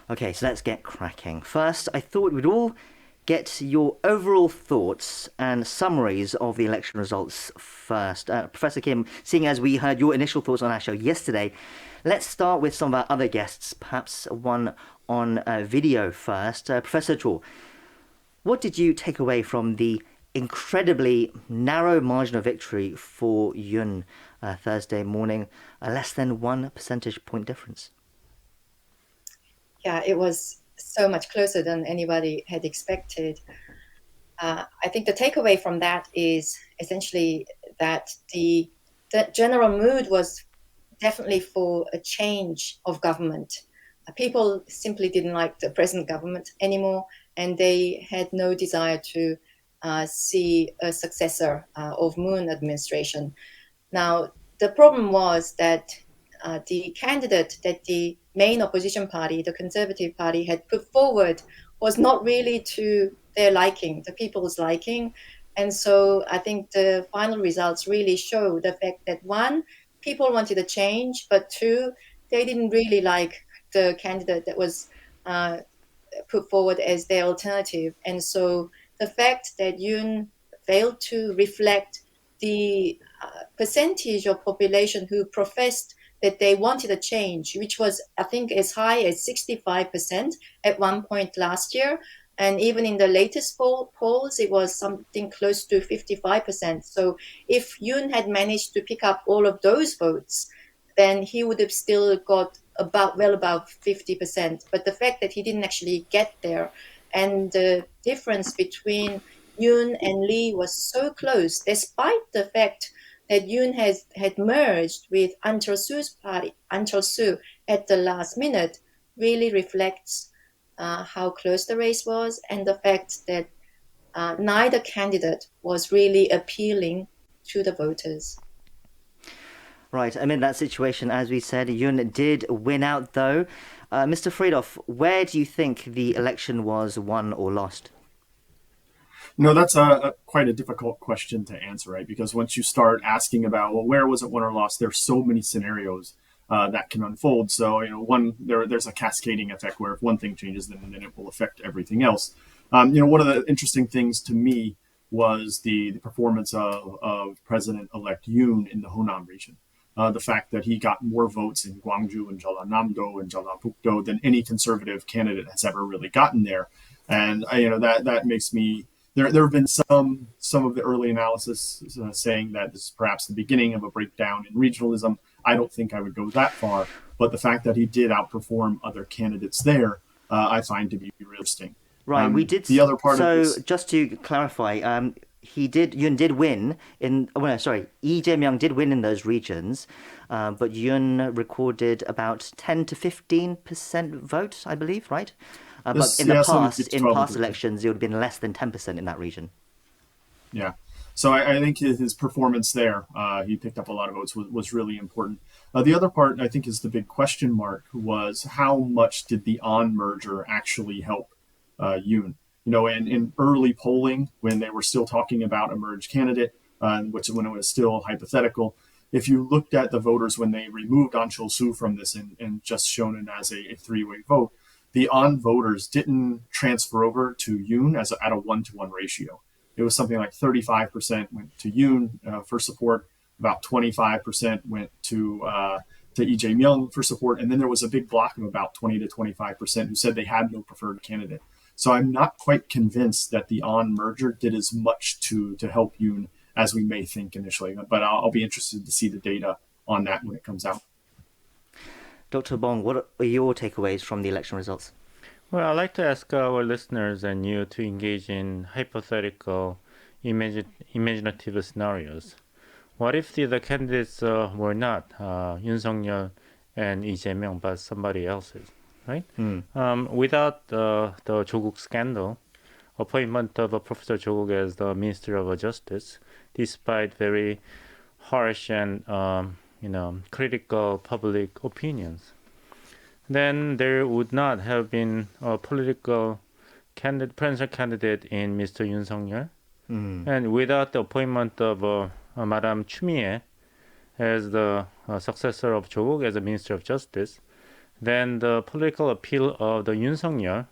Okay, so let's get cracking. First, I thought we'd all get your overall thoughts and summaries of the election results first. Professor Kim, seeing as we heard your initial thoughts on our show yesterday, let's start with some of our other guests, perhaps one on video first. Professor Cho, what did you take away from the incredibly narrow margin of victory for Yoon Thursday morning, a less than 1 percentage point difference? Yeah, it was so much closer than anybody had expected. I think the takeaway from that is essentially that the general mood was definitely for a change of government. People simply didn't like the present government anymore, and they had no desire to see a successor of Moon administration. Now, the problem was that the candidate that the main opposition party, the Conservative Party, had put forward was not really to their liking, the people's liking. And so I think the final results really show the fact that one, people wanted a change, but two, they didn't really like the candidate that was uh, put forward as their alternative. And so the fact that Yoon failed to reflect the percentage of population who professed that they wanted a change, which was, I think, as high as 65% at one point last year. And even in the latest polls, it was something close to 55%. So if Yoon had managed to pick up all of those votes, then he would have still got about well above 50%. But the fact that he didn't actually get there, and the difference between Yoon and Lee was so close, despite the fact that Yoon had merged with An Chol-soo's party, An Chol-soo, at the last minute, really reflects how close the race was, and the fact that neither candidate was really appealing to the voters. Right, amid that situation, as we said, Yoon did win out though. Mr. Friedhoff, where do you think the election was won or lost? No, that's quite a difficult question to answer, right? Because once you start asking about, well, where was it won or lost, there's so many scenarios that can unfold. So, there's a cascading effect where if one thing changes, then it will affect everything else. One of the interesting things to me was the performance of President-elect Yoon in the Honam region. The fact that he got more votes in Gwangju and Jeollanam-do and Jeollanam-pukto than any conservative candidate has ever really gotten there. And, that makes me there have been some of the early analysis saying that this is perhaps the beginning of a breakdown in regionalism. I don't think I would go that far, but the fact that he did outperform other candidates there, I find to be interesting. Right, we did. The other part of So this, just to clarify, Yoon did win in. Oh, no, sorry, Lee Jae-myung did win in those regions, but Yoon recorded about 10 to 15% vote, I believe, right? But this in the yeah, something past, between in 12 and past 13. elections, it would have been less than 10% in that region. Yeah. So I think his performance there, he picked up a lot of votes, was really important. The other part, I think, is the big question mark was how much did the on merger actually help Yoon? In early polling, when they were still talking about a merged candidate, which when it was still hypothetical, if you looked at the voters when they removed An Chol-soo from this and just shown it as a three-way vote, the on voters didn't transfer over to Yoon at a 1-to-1 ratio. It was something like 35% went to Yoon for support, about 25% went to Lee Jae-myung for support, and then there was a big block of about 20 to 25% who said they had no preferred candidate. So I'm not quite convinced that the on merger did as much to help Yoon as we may think initially, but I'll be interested to see the data on that when it comes out. Dr. Bong, what are your takeaways from the election results? Well, I'd like to ask our listeners and you to engage in hypothetical, imaginative scenarios. What if the candidates were not Yoon Suk-yeol and Lee Jae-myung, but somebody else's, right? Without the 조국 scandal, appointment of Professor 조국 as the Minister of Justice, despite very harsh and critical public opinions, then there would not have been a political presidential candidate in Mr. Yoon Suk-yeol. And without the appointment of Madame Chumie as the successor of Joguk as a Minister of Justice, then the political appeal of the Yoon Suk-yeol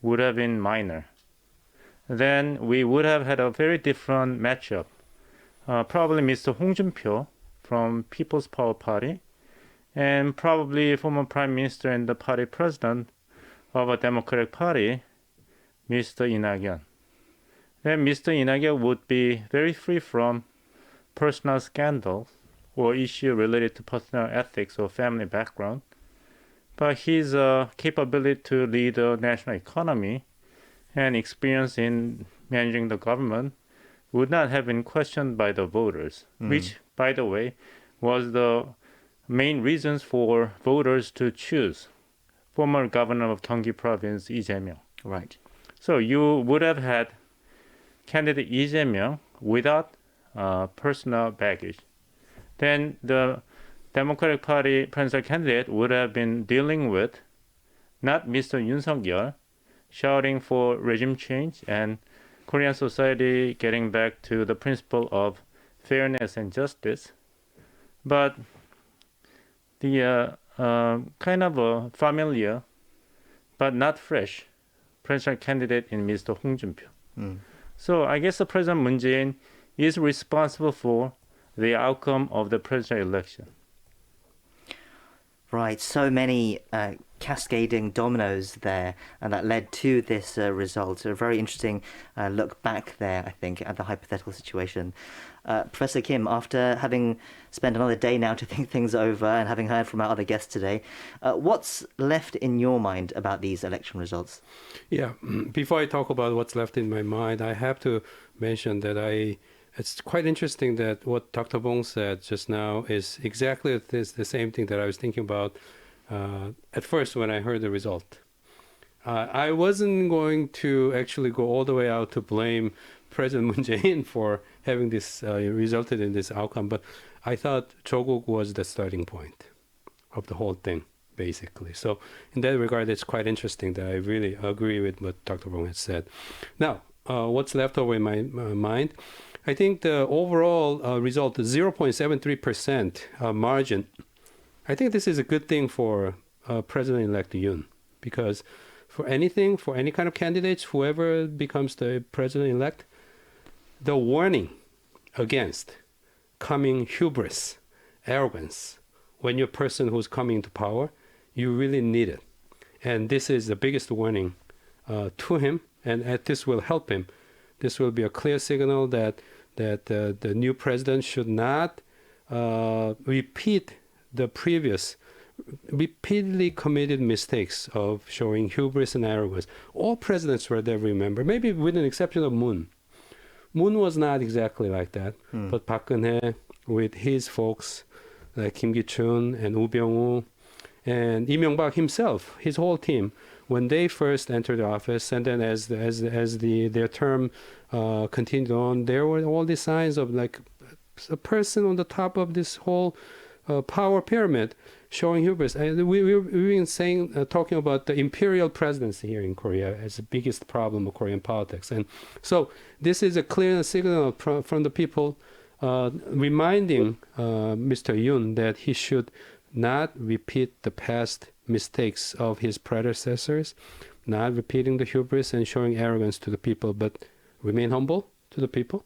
would have been minor. Then we would have had a very different matchup. Probably Mr. Hong Jun-pyo from People's Power Party, and probably former Prime Minister and the party president of a Democratic Party, Mr. Lee Nak-yeon. Then Mr. Lee Nak-yeon would be very free from personal scandals or issues related to personal ethics or family background. But his capability to lead the national economy and experience in managing the government would not have been questioned by the voters, which, by the way, was the main reasons for voters to choose former governor of Gyeonggi province, Lee Jae-myung. Right. So you would have had candidate Lee Jae-myung without personal baggage. Then the Democratic Party presidential candidate would have been dealing with not Mr. Yoon Suk-yeol shouting for regime change and Korean society getting back to the principle of fairness and justice, but the kind of a familiar but not fresh presidential candidate in Mr. Hong Jun-pyo. So I guess the President Moon Jae-in is responsible for the outcome of the presidential election. Right, so many cascading dominoes there, and that led to this result. A very interesting look back there, I think, at the hypothetical situation. Professor Kim, after having spent another day now to think things over and having heard from our other guests today, what's left in your mind about these election results? Yeah, before I talk about what's left in my mind, I have to mention that it's quite interesting that what Dr. Bong said just now is exactly the same thing that I was thinking about at first when I heard the result. I wasn't going to actually go all the way out to blame President Moon Jae-in for having this resulted in this outcome, but I thought Joguk was the starting point of the whole thing, basically. So in that regard, it's quite interesting that I really agree with what Dr. Bong has said. Now, what's left over in my mind? I think the overall result, 0.73% margin, I think this is a good thing for President-elect Yoon, because for any kind of candidates, whoever becomes the president-elect, the warning against coming hubris, arrogance, when you're a person who's coming to power, you really need it. And this is the biggest warning to him, and this will help him. This will be a clear signal that the new president should not repeat the previous repeatedly committed mistakes of showing hubris and arrogance. All presidents were there, remember, maybe with an exception of Moon. Moon was not exactly like that, but Park Geun-hye with his folks like Kim Ki-chun and Woo Byung-woo and Lee Myung-bak himself, his whole team, when they first entered the office, and then as their term continued on, there were all these signs of like a person on the top of this whole power pyramid showing hubris. And we've been talking about the imperial presidency here in Korea as the biggest problem of Korean politics. And so this is a clear signal from the people reminding Mr. Yoon that he should not repeat the past mistakes of his predecessors, not repeating the hubris and showing arrogance to the people, but remain humble to the people.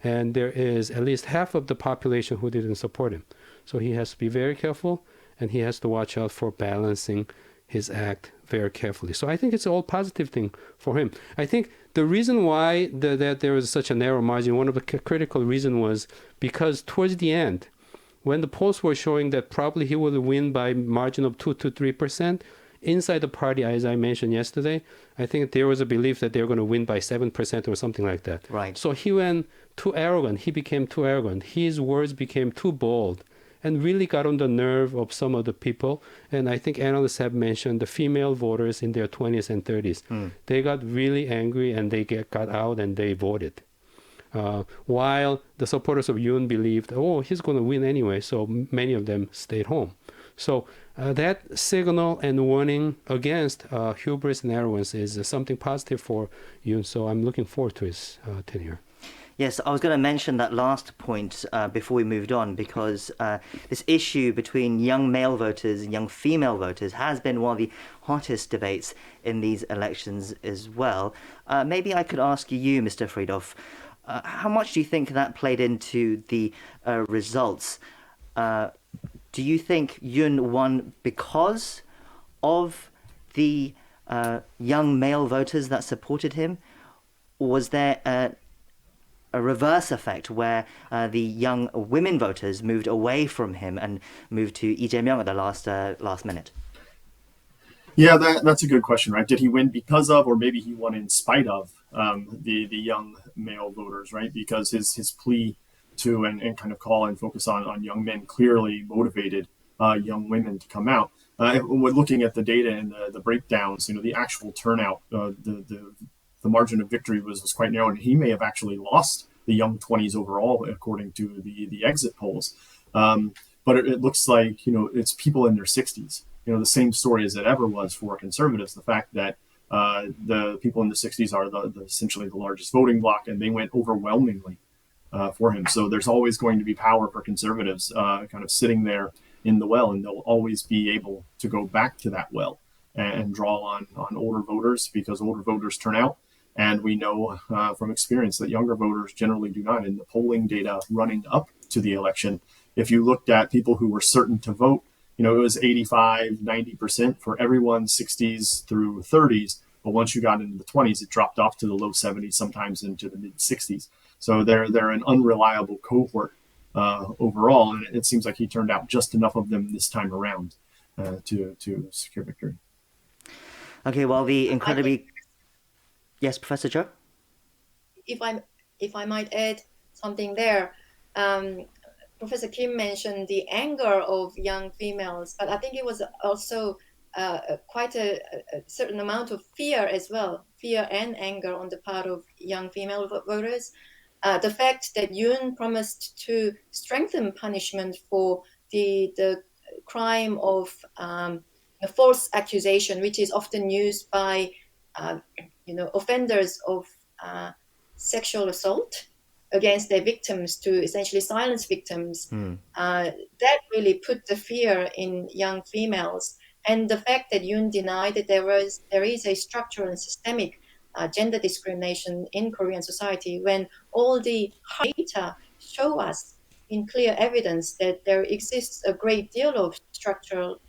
And there is at least half of the population who didn't support him. So he has to be very careful, and he has to watch out for balancing his act very carefully. So I think it's all positive thing for him. I think the reason why that there was such a narrow margin, one of the critical reasons was because towards the end, when the polls were showing that probably he would win by margin of 2 to 3%, inside the party, as I mentioned yesterday, I think there was a belief that they were going to win by 7% or something like that. Right. So he went too arrogant. He became too arrogant. His words became too bold and really got on the nerve of some of the people. And I think analysts have mentioned the female voters in their 20s and 30s. They got really angry and they got out and they voted. While the supporters of Yoon believed, oh, he's going to win anyway, so many of them stayed home. So that signal and warning against hubris and arrogance is something positive for Yoon, so I'm looking forward to his tenure. Yes, I was going to mention that last point before we moved on because this issue between young male voters and young female voters has been one of the hottest debates in these elections as well. Maybe I could ask you, Mr. Friedhoff, how much do you think that played into the results? Do you think Yoon won because of the young male voters that supported him? Or was there a reverse effect where the young women voters moved away from him and moved to Lee Jae-myung at the last minute? Yeah, that's a good question, right? Did he win because of, or maybe he won in spite of the young male voters, right? Because his plea to and kind of call and focus on young men clearly motivated young women to come out. When looking at the data and the breakdowns, the actual turnout, the margin of victory was quite narrow, and he may have actually lost the young 20s overall, according to the exit polls. But it looks like it's people in their 60s. The same story as it ever was for conservatives. The fact that the people in the 60s are essentially the largest voting bloc, and they went overwhelmingly for him. So there's always going to be power for conservatives kind of sitting there in the well, and they'll always be able to go back to that well and draw on older voters, because older voters turn out. And we know from experience that younger voters generally do not. In the polling data running up to the election, if you looked at people who were certain to vote, it was 85, 90% for everyone, 60s through 30s. But once you got into the 20s, it dropped off to the low 70s, sometimes into the mid 60s. So they're an unreliable cohort overall. And it seems like he turned out just enough of them this time around to secure victory. Okay, well, the incredibly... Yes, Professor Cho? If I might add something there, Professor Kim mentioned the anger of young females, but I think it was also quite a certain amount of fear as well, fear and anger on the part of young female voters. The fact that Yoon promised to strengthen punishment for the crime of false accusation, which is often used by offenders of sexual assault against their victims to essentially silence victims, that really put the fear in young females. And the fact that Yoon denied that there is a structural and systemic gender discrimination in Korean society, when all the data show us in clear evidence that there exists a great deal of structural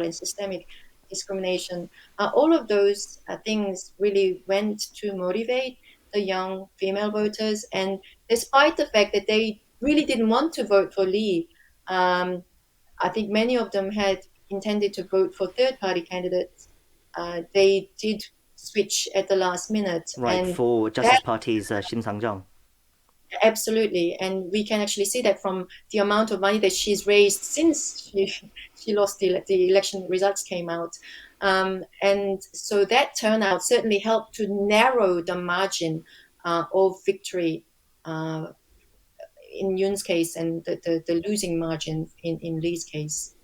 and systemic discrimination. All of those things really went to motivate the young female voters. And despite the fact that they really didn't want to vote for Lee, I think many of them had intended to vote for third-party candidates. They did switch at the last minute. Right, and for Justice Party's Shin Sang-jung. Absolutely, and we can actually see that from the amount of money that she's raised since she lost the election results came out. And so that turnout certainly helped to narrow the margin of victory in Yoon's case, and the losing margin in Lee's case.